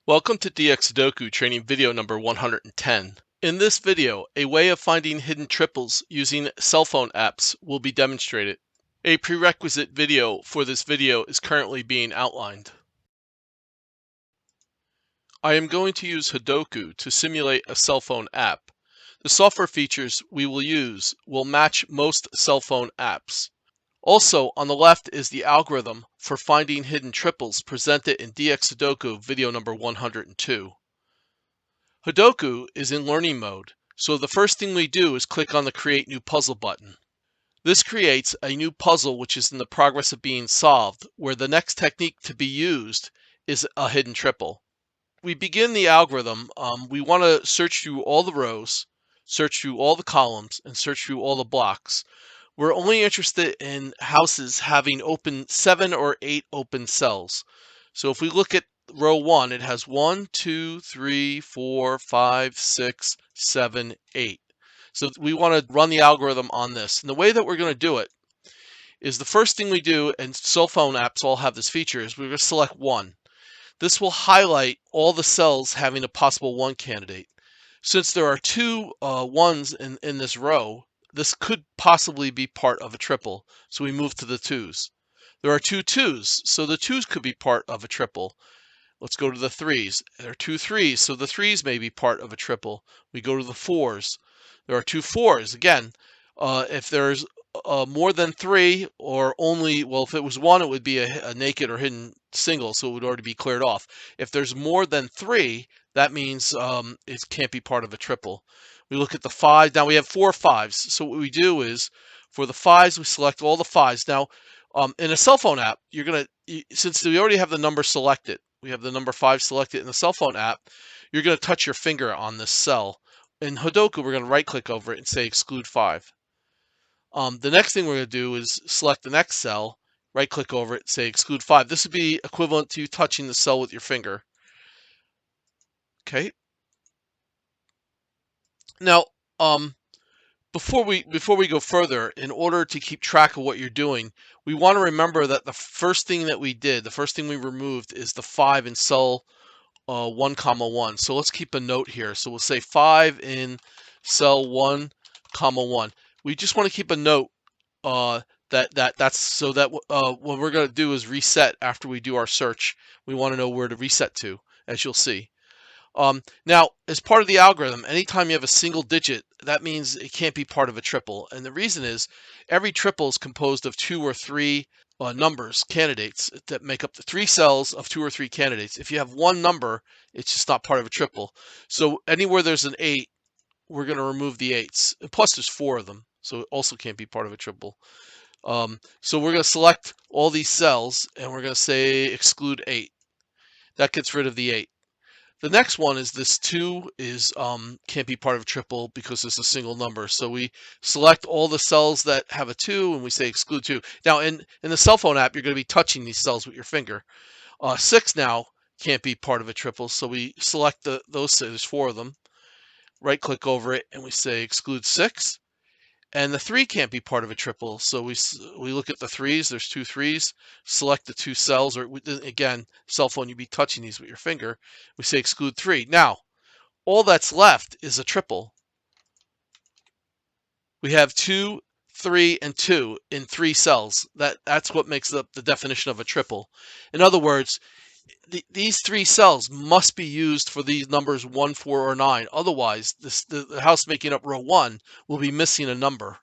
Welcome to dxSudoku training video number 110. In this video, a way of finding hidden triples using cell phone apps will be demonstrated. A prerequisite video for this video is currently being outlined. I am going to use Sudoku to simulate a cell phone app. The software features we will use will match most cell phone apps. Also, on the left is the algorithm for finding hidden triples presented in dxSudoku video number 102. Sudoku is in learning mode, so the first thing we do is click on the Create New Puzzle button. This creates a new puzzle which is in the progress of being solved, where the next technique to be used is a hidden triple. We begin the algorithm. We want to search through all the rows, search through all the columns, and search through all the blocks. We're only interested in houses having 7 or 8 open cells. So if we look at row 1, it has 1, 2, 3, 4, 5, 6, 7, 8. So we want to run the algorithm on this. And the way that we're going to do it is the first thing we do, and cell phone apps all have this feature, is we're going to select 1. This will highlight all the cells having a possible 1 candidate. Since there are 2 1s in this row, this could possibly be part of a triple. So we move to the 2s. There are 2 2s, so the 2s could be part of a triple. Let's go to the 3s. There are 2 3s, so the 3s may be part of a triple. We go to the 4s. There are 2 4s. Again, if there's more than 3, or only, well, if it was 1, it would be a naked or hidden single, so it would already be cleared off. If there's more than 3, that means it can't be part of a triple. We look at the 5. Now we have 4 5s. So what we do is, for the 5s, we select all the 5s. Now, in a cell phone app, since we already have the number selected, we have the number 5 selected in the cell phone app, you're going to touch your finger on this cell. In Sudoku, we're going to right click over it and say exclude 5. The next thing we're going to do is select the next cell, right click over it, say exclude 5. This would be equivalent to you touching the cell with your finger. Okay. Now, before we go further, in order to keep track of what you're doing, we want to remember that the first thing that we did, the first thing we removed, is the 5 in cell 1, 1. So let's keep a note here. So we'll say 5 in cell 1, 1. We just want to keep a note that's so that what we're going to do is reset after we do our search. We want to know where to reset to, as you'll see. Now, as part of the algorithm, anytime you have a single digit, that means it can't be part of a triple. And the reason is every triple is composed of 2 or 3 numbers, candidates, that make up the 3 cells of 2 or 3 candidates. If you have one number, it's just not part of a triple. So anywhere there's an 8, we're going to remove the 8s. And plus, there's 4 of them, so it also can't be part of a triple. So we're going to select all these cells, and we're going to say exclude 8. That gets rid of the 8. The next one is this 2 can't be part of a triple because it's a single number. So we select all the cells that have a 2 and we say exclude 2. Now in the cell phone app, you're going to be touching these cells with your finger. 6 now can't be part of a triple, so we select those. There's 4 of them. Right click over it and we say exclude 6. And the 3 can't be part of a triple, so we look at the 3s. There's 2 3s. Select the 2 cells, or again, cell phone, you'd be touching these with your finger. We say exclude 3. Now, all that's left is a triple. We have 2, 3, and 2 in 3 cells. That's what makes up the definition of a triple. In other words, these 3 cells must be used for these numbers 1, 4, or 9. Otherwise, the house making up row 1 will be missing a number.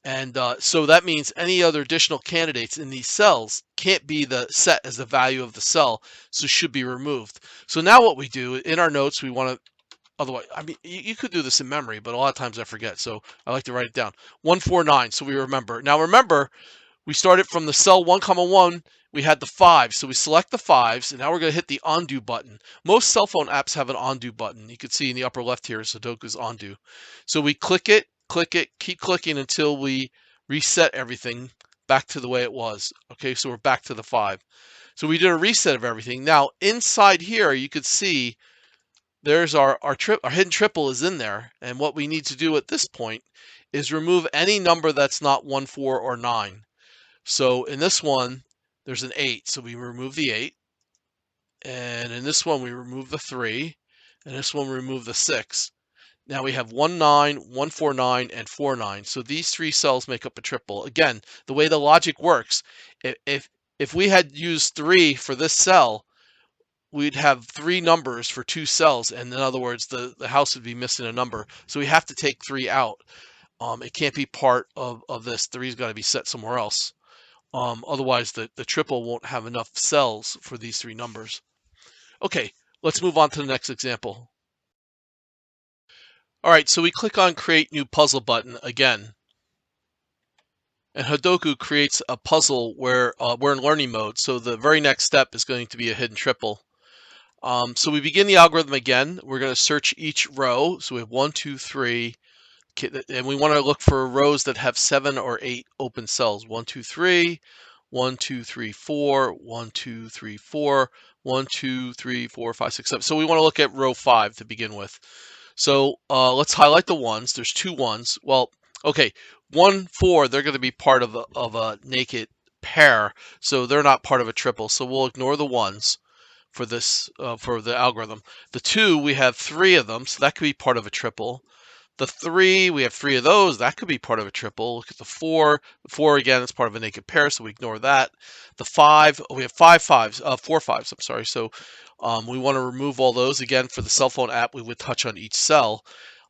And so that means any other additional candidates in these cells can't be set as the value of the cell, so should be removed. So now what we do in our notes, we want to, otherwise, I mean, you could do this in memory, but a lot of times I forget, so I like to write it down. 1, 4, 9, so we remember. Now remember, we started from the cell 1, 1. We had the 5, so we select the 5s, and now we're going to hit the undo button. Most cell phone apps have an undo button. You can see in the upper left here, Sudoku's undo. So we click it, keep clicking until we reset everything back to the way it was. Okay, so we're back to the 5. So we did a reset of everything. Now inside here, you could see there's our hidden triple is in there, and what we need to do at this point is remove any number that's not 1, 4, or 9. So in this one, there's an 8, so we remove the 8. And in this one, we remove the 3. And this one, we remove the 6. Now we have 1 9, 1 4 9, and 4 9. So these 3 cells make up a triple. Again, the way the logic works, if we had used 3 for this cell, we'd have 3 numbers for 2 cells. And in other words, the house would be missing a number. So we have to take 3 out. It can't be part of this. 3's got to be set somewhere else. Otherwise, the triple won't have enough cells for these 3 numbers. Okay, let's move on to the next example. All right, so we click on Create New Puzzle button again. And Sudoku creates a puzzle where we're in learning mode, so the very next step is going to be a hidden triple. So we begin the algorithm again. We're going to search each row. So we have 1, 2, 3, and we want to look for rows that have 7 or 8 open cells. 1, 2, 3, 1, 2, 3, 4, 1, 2, 3, 4, 1, 2, 3, 4, 5, 6, 7. So we want to look at row 5 to begin with. So let's highlight the ones. There's 2 1s. Well, okay, 1, 4, they're going to be part of a naked pair, so they're not part of a triple. So we'll ignore the 1s for this for the algorithm. The 2, we have 3 of them, so that could be part of a triple. The 3, we have 3 of those. That could be part of a triple. Look at the 4. The 4, again, is part of a naked pair, so we ignore that. The 5, we have 4 5s, I'm sorry. So we want to remove all those. Again, for the cell phone app, we would touch on each cell.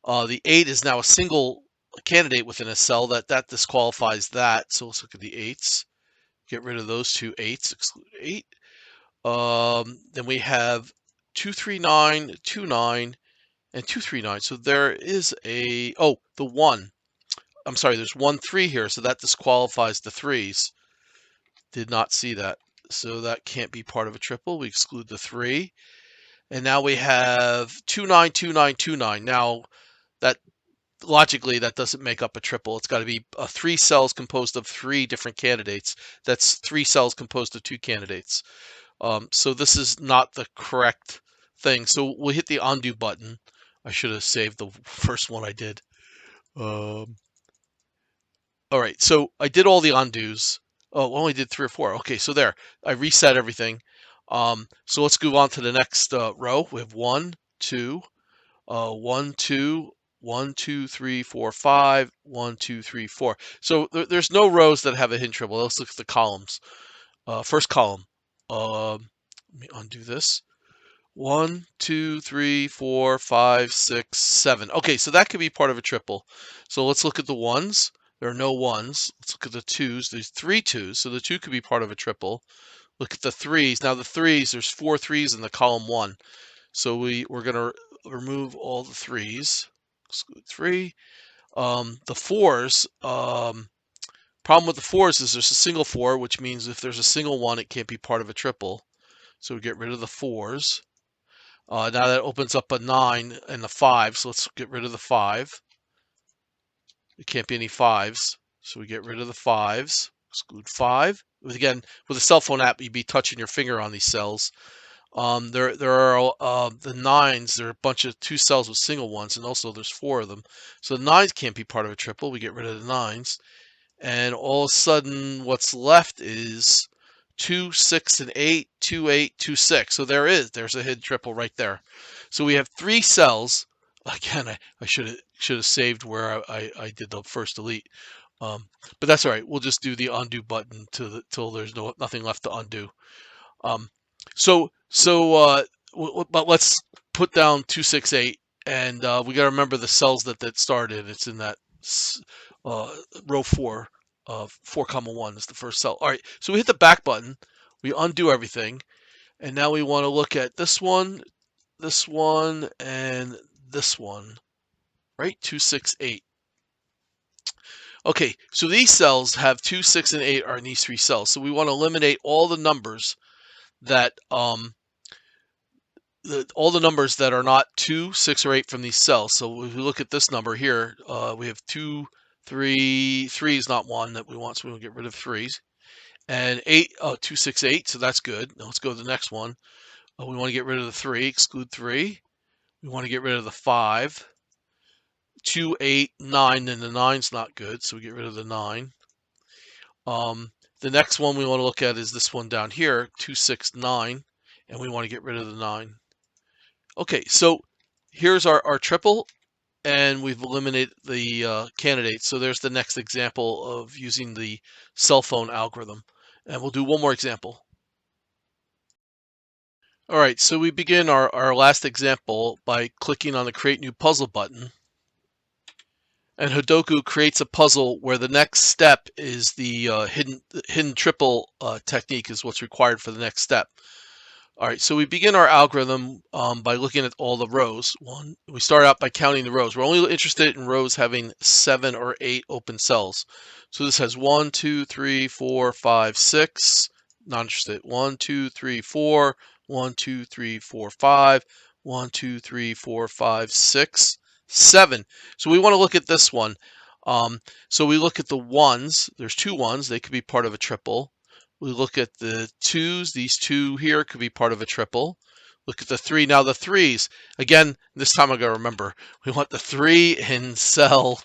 The 8 is now a single candidate within a cell. That disqualifies that. So let's look at the 8s. Get rid of those 2 8s, exclude 8. Then we have 2 3 9, 2 9, and 2 3 9. So there is the 1. I'm sorry, there's 1 3 here, so that disqualifies the 3s. Did not see that. So that can't be part of a triple. We exclude the 3. And now we have 2 9, 2 9, 2 9. Now that logically that doesn't make up a triple. It's got to be 3 cells composed of 3 different candidates. That's 3 cells composed of 2 candidates. So this is not the correct thing. So we'll hit the undo button. I should have saved the first one I did. All right, so I did all the undos. Oh, I only did 3 or 4. Okay, so there, I reset everything. So let's move on to the next row. We have 1, 2, 1, 2, 1, 2, 3, 4, 5, 1, 2, 3, 4. So there's no rows that have a hidden triple. Let's look at the columns. First column. Let me undo this. 1, 2, 3, 4, 5, 6, 7. Okay, so that could be part of a triple. So let's look at the 1s. There are no 1s. Let's look at the 2s. There's 3 2s, so the 2 could be part of a triple. Look at the 3s. Now the 3s, there's 4 3s in the column 1. So we're going to remove all the 3s. Exclude 3. The 4s, problem with the 4s is there's a single 4, which means if there's a single 1, it can't be part of a triple. So we get rid of the 4s. Now that opens up a 9 and a 5, so let's get rid of the 5. It can't be any 5s, so we get rid of the 5s. Exclude 5. Again, with a cell phone app, you'd be touching your finger on these cells. There are the 9s. There are a bunch of 2 cells with single ones, and also there's 4 of them. So the 9s can't be part of a triple. We get rid of the 9s. And all of a sudden, what's left is 2, 6, and 8, 2, 8, 2, 6. So there's a hidden triple right there. So we have 3 cells. Again, I should have saved where I did the first delete. But that's all right. We'll just do the undo button till there's nothing left to undo. But let's put down 2, 6, 8, and we got to remember the cells that started. It's in that row 4. 4, 1 is the first cell. All right, so we hit the back button, we undo everything, and now we want to look at this one, and this one, right? 2, 6, 8. Okay, so these cells have 2, 6, and 8 are in these 3 cells. So we want to eliminate all the numbers that are not 2, 6, or 8 from these cells. So if we look at this number here, we have 2, 3. 3 is not one that we want, so we'll get rid of 3s. And 8, 2, 6, 8, so that's good. Now let's go to the next one. We want to get rid of the 3, exclude 3. We want to get rid of the 5. 2, 8, 9, and the 9's not good, so we get rid of the 9. The next one we want to look at is this one down here, 2, 6, 9. and we want to get rid of the 9. Okay, so here's our triple, and we've eliminated the candidates. So there's the next example of using the cell phone algorithm. And we'll do one more example. All right, so we begin our last example by clicking on the Create New Puzzle button. And Sudoku creates a puzzle where the next step is the hidden triple technique is what's required for the next step. All right, so we begin our algorithm by looking at all the rows. We start out by counting the rows. We're only interested in rows having 7 or 8 open cells. So this has 1, 2, 3, 4, 5, 6. Not interested. 1, 2, 3, 4. 1, 2, 3, 4, 5. 1, 2, 3, 4, 5, 6, 7. So we want to look at this one. So we look at the ones. There's 2 ones. They could be part of a triple. We look at the 2s. These 2 here could be part of a triple. Look at the 3. Now the 3s, again, this time I got to remember, we want the 3 in cell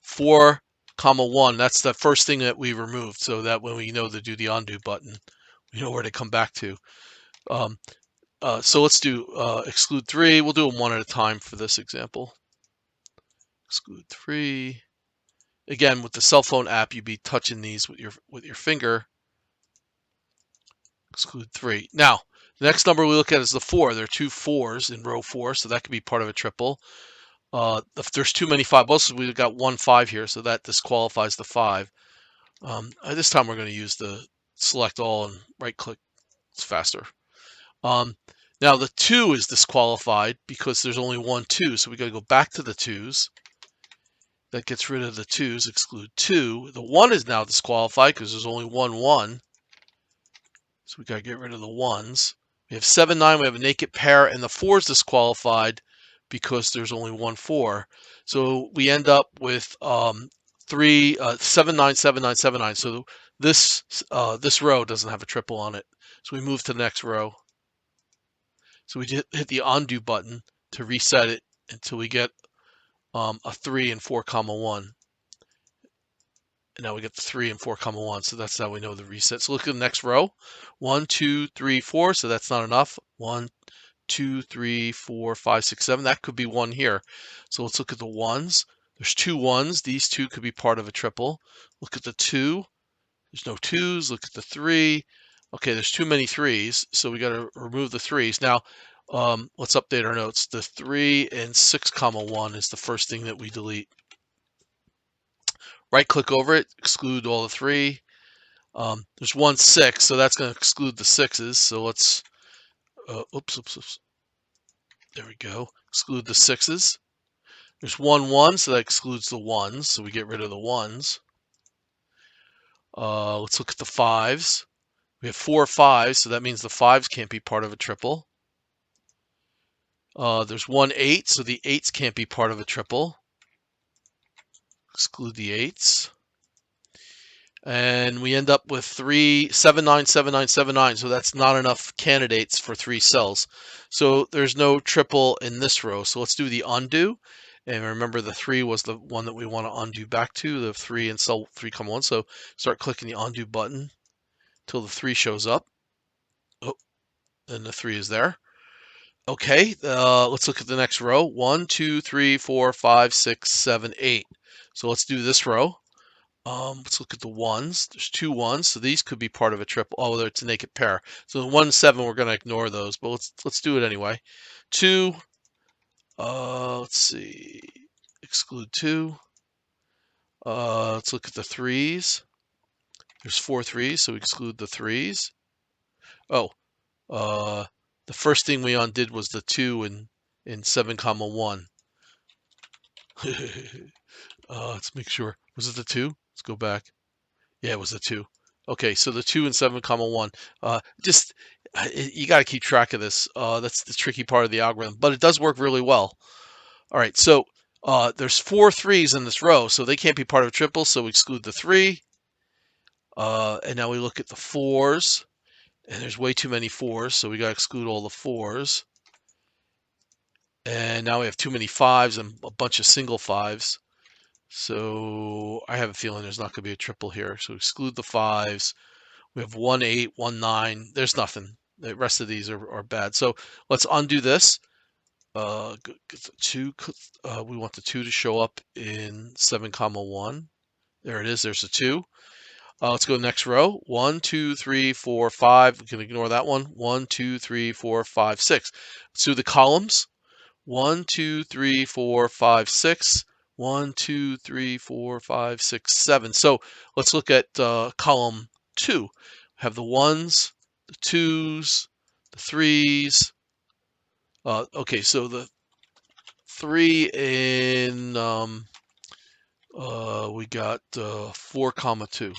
4, 1. That's the first thing that we removed, so that when we know to do the undo button, we know where to come back to. So let's do exclude 3. We'll do them one at a time for this example. Exclude 3. Again, with the cell phone app, you'd be touching these with your finger. Exclude 3. Now, the next number we look at is the 4. There are 2 4s in row 4, so that could be part of a triple. If there's too many 5, also we've got 1 5 here, so that disqualifies the 5. This time we're going to use the select all and right click. It's faster. Now the 2 is disqualified because there's only 1 2, so we got to go back to the 2s. That gets rid of the 2s, exclude 2. The 1 is now disqualified because there's only 1 1. So we got to get rid of the 1s. We have 7 9, we have a naked pair, and the 4 is disqualified because there's only 1 4. So we end up with 7 9 7 9 7 9. So this row doesn't have a triple on it. So we move to the next row. So we hit the undo button to reset it until we get a 3 and 4, 1. And now we get the 3 and 4, 1. So that's how we know the reset. So look at the next row. 1, 2, 3, 4. So that's not enough. 1, 2, 3, 4, 5, 6, 7. That could be 1 here. So let's look at the 1s. There's 2 1s. These 2 could be part of a triple. Look at the 2. There's no 2s. Look at the 3. Okay, there's too many 3s. So we got to remove the 3s. Now, let's update our notes. The 3 and 6, 1 is the first thing that we delete. Right click over it, exclude all the 3. There's 1 6, so that's going to exclude the 6s. So let's, oops. There we go. Exclude the 6s. There's 1 1, so that excludes the 1s. So we get rid of the 1s. Let's look at the 5s. We have 4 5s, so that means the 5s can't be part of a triple. There's 1 8, so the 8s can't be part of a triple. Exclude the 8s. And we end up with 7 9 7 9 7 9. So that's not enough candidates for 3 cells. So there's no triple in this row. So let's do the undo. And remember, the 3 was the one that we want to undo back to, the 3 in cell 3, 1. So start clicking the undo button until the 3 shows up. Oh, and the 3 is there. Okay, let's look at the next row. 1, 2, 3, 4, 5, 6, 7, 8. So let's do this row. Let's look at the 1s. There's 2 1s, so these could be part of a triple. Oh, it's a naked pair. So the 1 7, we're going to ignore those, but let's do it anyway. 2. Let's see. Exclude 2. Let's look at the 3s. There's 4 3s, so we exclude the 3s. Oh, the first thing we undid was the 2 in 7, 1. Let's make sure. Was it the 2? Let's go back. Yeah, it was the 2. Okay, so the 2 and 7, 1. You got to keep track of this. That's the tricky part of the algorithm, but it does work really well. All right, so there's 4 3s in this row, so they can't be part of a triple, so we exclude the 3. And now we look at the 4s, and there's way too many 4s, so we got to exclude all the 4s. And now we have too many 5s and a bunch of single 5s. So I have a feeling there's not going to be a triple here. So exclude the 5s. We have 1 8, 1 9. There's nothing. The rest of these are bad. So let's undo this. Two. We want the 2 to show up in 7, 1. There it is. There's a 2. Let's go next row. 1, 2, 3, 4, 5. We can ignore that one. 1, 2, 3, 4, 5, 6. Let's do the columns. 1, 2, 3, 4, 5, 6. 1, 2, 3, 4, 5, 6, 7. So let's look at column 2. We have the 1s, the 2s, the 3s. Okay, so the 3 in we got 4, 2.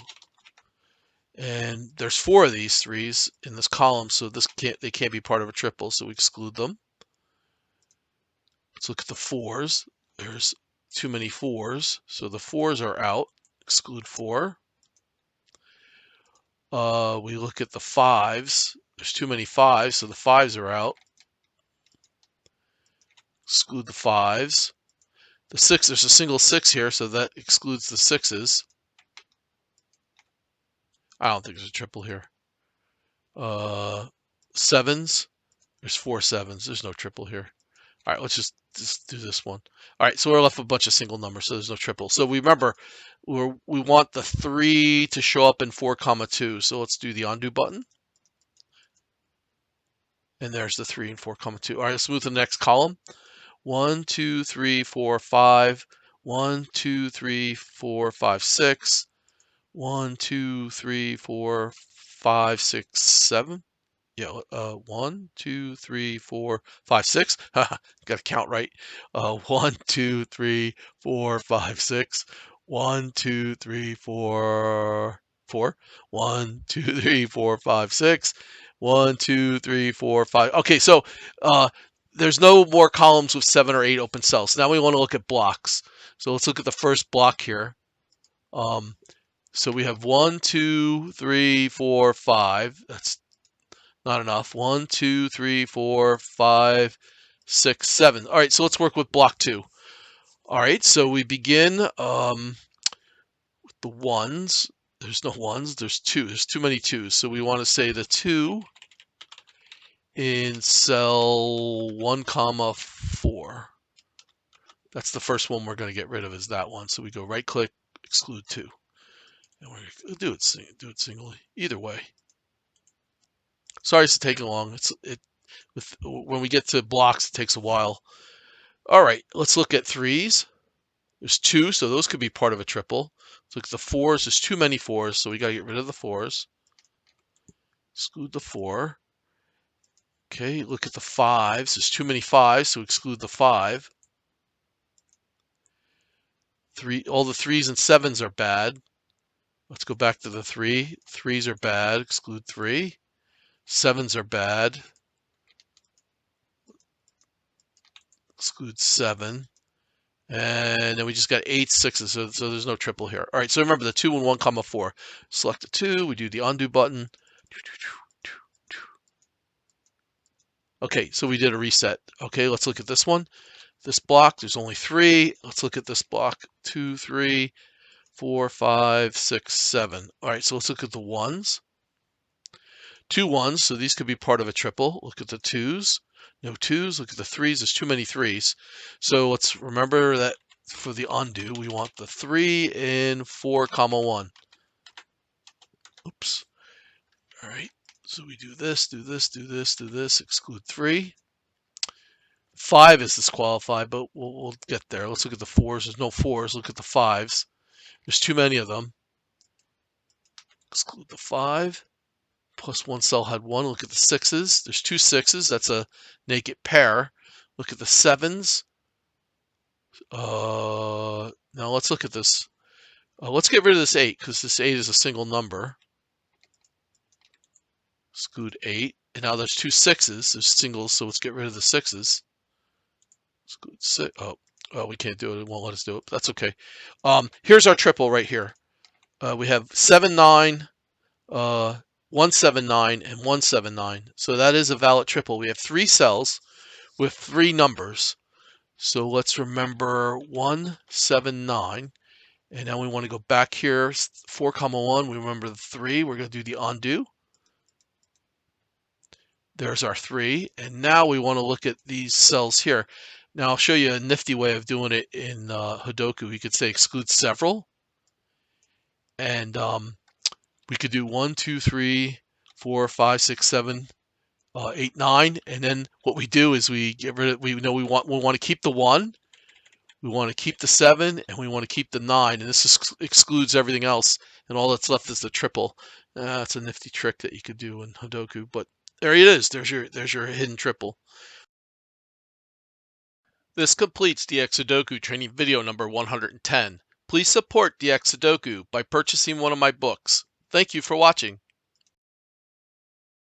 And there's 4 of these 3s in this column, so they can't be part of a triple, so we exclude them. Let's look at the 4s. There's too many 4s, so the 4s are out. Exclude 4. We look at the 5s. There's too many 5s, so the 5s are out. Exclude the 5s. The 6, there's a single 6 here, so that excludes the 6s. I don't think there's a triple here. 7s. There's 4 7s. There's no triple here. All right, let's just do this one. All right, so we're left with a bunch of single numbers, so there's no triple. So we remember we want the 3 to show up in 4, 2. So let's do the undo button. And there's the 3 and 4, 2. All right, let's move to the next column. 1, 2, 3, 4, 5. 1, 2, 3, 4, 5, 6. 1, 2, 3, 4, 5, 6, 7. Yeah, 1, 2, 3, 4, 5, 6. Got to count right. 1, 2, 3, 4, 5, 6. 1, 2, 3, 4, 4. 1, 2, 3, 4, 5, 6. 1, 2, 3, 4, 5. Okay, so there's no more columns with 7 or 8 open cells. Now we want to look at blocks. So let's look at the first block here. So we have 1, 2, 3, 4, 5. That's not enough. 1, 2, 3, 4, 5, 6, 7. All right, so let's work with block 2. All right, so we begin with the 1s. There's no 1s. There's 2. There's too many 2s. So we want to say the 2 in cell 1, 4. That's the first one we're going to get rid of is that one. So we go right click, exclude 2. And we're going to do it singly. Either way. Sorry it's taking long. When we get to blocks, it takes a while. All right, let's look at 3s. There's 2, so those could be part of a triple. Let's look at the 4s. There's too many 4s, so we got to get rid of the 4s. Exclude the 4. Okay, look at the 5s. There's too many 5s, so exclude the 5. All the 3s and 7s are bad. Let's go back to the 3. 3s are bad. Exclude 3. 7s are bad. Exclude 7. And then we just got 8 6s, so there's no triple here. All right, so remember the 2 and 1, 4. Select the 2. We do the undo button. Okay, so we did a reset. Okay, let's look at this one. This block, there's only 3. Let's look at this block. 2, 3, 4, 5, 6, 7. All right, so let's look at the 1s. 2 1s, so these could be part of a triple. Look at the 2s. No 2s. Look at the 3s. There's too many 3s. So let's remember that for the undo, we want the 3 in 4, 1. Oops. All right. So we do this, do this, do this, do this. Exclude 3. 5 is disqualified, but we'll get there. Let's look at the 4s. There's no 4s. Look at the 5s. There's too many of them. Exclude the 5. Plus 1 cell had 1. Look at the 6s. There's 2 6s. That's a naked pair. Look at the 7s. Now let's look at this. Let's get rid of this 8 because this 8 is a single number. Exclude 8. And now there's 2 6s. There's singles, so let's get rid of the 6s. Exclude 6. Oh, we can't do it. It won't let us do it. But that's okay. Here's our triple right here. We have 7 9. 179 and 179. So that is a valid triple. We have 3 cells with 3 numbers. So let's remember 179. And now we want to go back here, 4, 1. We remember the 3. We're going to do the undo. There's our 3. And now we want to look at these cells here. Now I'll show you a nifty way of doing it in Sudoku. We could say exclude several. And we could do 1, 2, 3, 4, 5, 6, 7, 8, 9. And then what we do is we get rid of, we want to keep the 1. We want to keep the 7, and we want to keep the 9, and this excludes everything else, and all that's left is the triple. That's a nifty trick that you could do in Sudoku, but there it is. There's your hidden triple. This completes dxSudoku training video number 110. Please support dxSudoku by purchasing one of my books. Thank you for watching.